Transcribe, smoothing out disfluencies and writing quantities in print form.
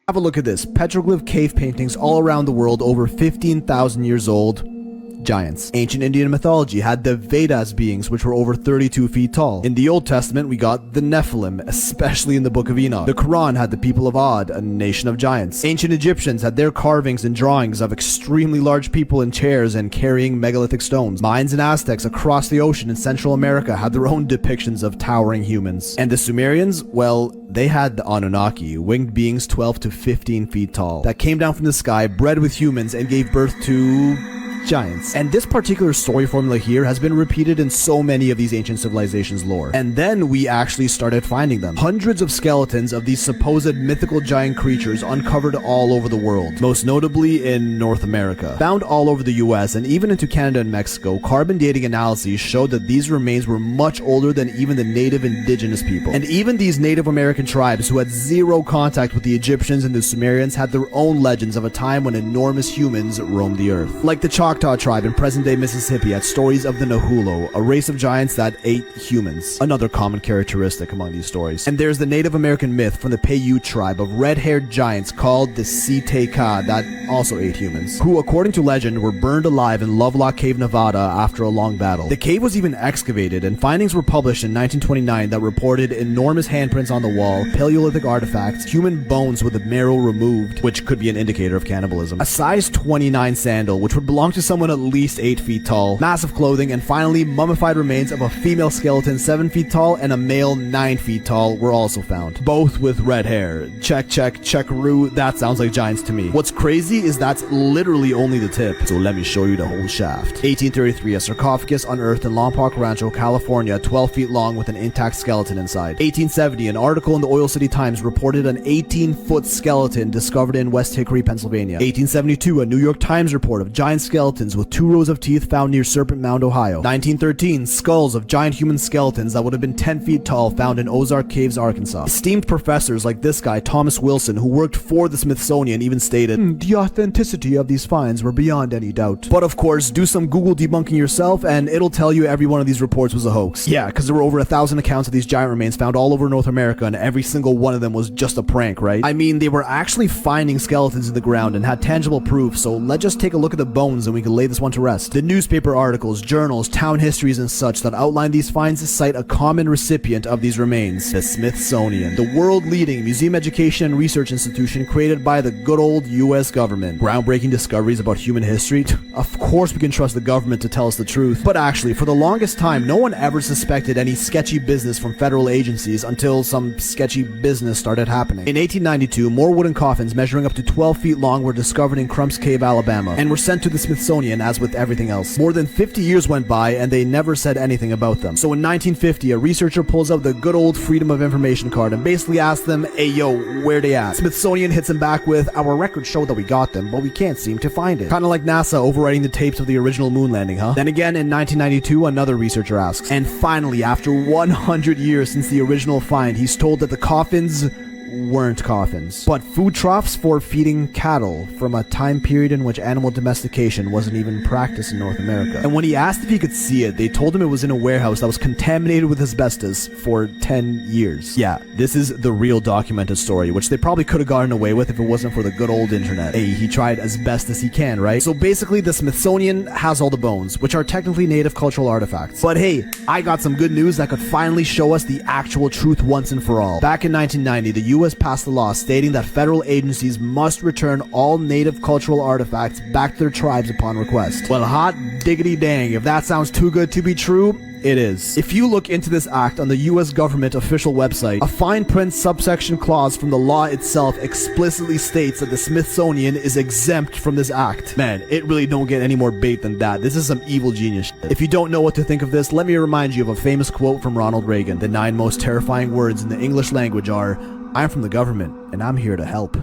Have a look at this. Petroglyph cave paintings all around the world, over 15,000 years old. Giants. Ancient Indian mythology had the Vedas beings, which were over 32 feet tall. In the Old Testament, we got the Nephilim, especially in the Book of Enoch. The Quran had the people of Ad, a nation of giants. Ancient Egyptians had their carvings and drawings of extremely large people in chairs and carrying megalithic stones. Mayans and Aztecs across the ocean in Central America had their own depictions of towering humans. And the Sumerians, well, they had the Anunnaki, winged beings 12 to 15 feet tall, that came down from the sky, bred with humans, and gave birth to giants. And this particular story formula here has been repeated in so many of these ancient civilizations' lore. And then we actually started finding them. Hundreds of skeletons of these supposed mythical giant creatures uncovered all over the world, most notably in North America. Found all over the US and even into Canada and Mexico, carbon dating analyses showed that these remains were much older than even the native indigenous people. And even these Native American tribes who had zero contact with the Egyptians and the Sumerians had their own legends of a time when enormous humans roamed the earth. Like the Choctaw tribe in present-day Mississippi had stories of the Nahulo, a race of giants that ate humans, another common characteristic among these stories. And there's the Native American myth from the Paiute tribe of red-haired giants called the Siteka that also ate humans, who according to legend were burned alive in Lovelock Cave, Nevada after a long battle. The cave was even excavated and findings were published in 1929 that reported enormous handprints on the wall, Paleolithic artifacts, human bones with the marrow removed, which could be an indicator of cannibalism, a size 29 sandal which would belong to someone at least 8 feet tall, massive clothing, and finally mummified remains of a female skeleton 7 feet tall and a male 9 feet tall were also found, both with red hair. Checkaroo, that sounds like giants to me. What's crazy is that's literally only the tip, so let me show you the whole shaft. 1833, a sarcophagus unearthed in Lompoc Rancho, California, 12 feet long with an intact skeleton inside. 1870, an article in the Oil City Times reported an 18-foot skeleton discovered in West Hickory, Pennsylvania. 1872, a New York Times report of giant skeletons with 2 rows of teeth found near Serpent Mound, Ohio. 1913, skulls of giant human skeletons that would have been 10 feet tall found in Ozark Caves, Arkansas. Esteemed professors like this guy, Thomas Wilson, who worked for the Smithsonian, even stated, the authenticity of these finds were beyond any doubt. But of course, do some Google debunking yourself and it'll tell you every one of these reports was a hoax. Yeah, because there were over 1,000 accounts of these giant remains found all over North America and every single one of them was just a prank, right? I mean, they were actually finding skeletons in the ground and had tangible proof, so let's just take a look at the bones and we can lay this one to rest. The newspaper articles, journals, town histories and such that outline these finds cite a common recipient of these remains, the Smithsonian, the world-leading museum education and research institution created by the good old US government. Groundbreaking discoveries about human history? Of course we can trust the government to tell us the truth. But actually, for the longest time, no one ever suspected any sketchy business from federal agencies until some sketchy business started happening. In 1892, more wooden coffins measuring up to 12 feet long were discovered in Crumps Cave, Alabama, and were sent to the Smithsonian. As with everything else, more than 50 years went by and they never said anything about them. So in 1950, a researcher pulls out the good old Freedom of Information card and basically asks them, hey yo, where they at? Smithsonian hits him back with, our records show that we got them, but we can't seem to find it. Kinda like NASA overwriting the tapes of the original moon landing, huh? Then again, in 1992, another researcher asks, and finally, after 100 years since the original find, he's told that the coffins weren't coffins, but food troughs for feeding cattle from a time period in which animal domestication wasn't even practiced in North America. And when he asked if he could see it, they told him it was in a warehouse that was contaminated with asbestos for 10 years. Yeah, this is the real documented story, which they probably could have gotten away with if it wasn't for the good old internet. Hey, he tried as best as he can, right? So basically, the Smithsonian has all the bones, which are technically native cultural artifacts. But hey, I got some good news that could finally show us the actual truth once and for all. Back in 1990, the US passed a law stating that federal agencies must return all native cultural artifacts back to their tribes upon request. Well, hot diggity dang, if that sounds too good to be true, it is. If you look into this act on the US government official website, a fine print subsection clause from the law itself explicitly states that the Smithsonian is exempt from this act. Man, it really don't get any more bait than that. This is some evil genius shit. If you don't know what to think of this, let me remind you of a famous quote from Ronald Reagan. The 9 most terrifying words in the English language are, I'm from the government, and I'm here to help.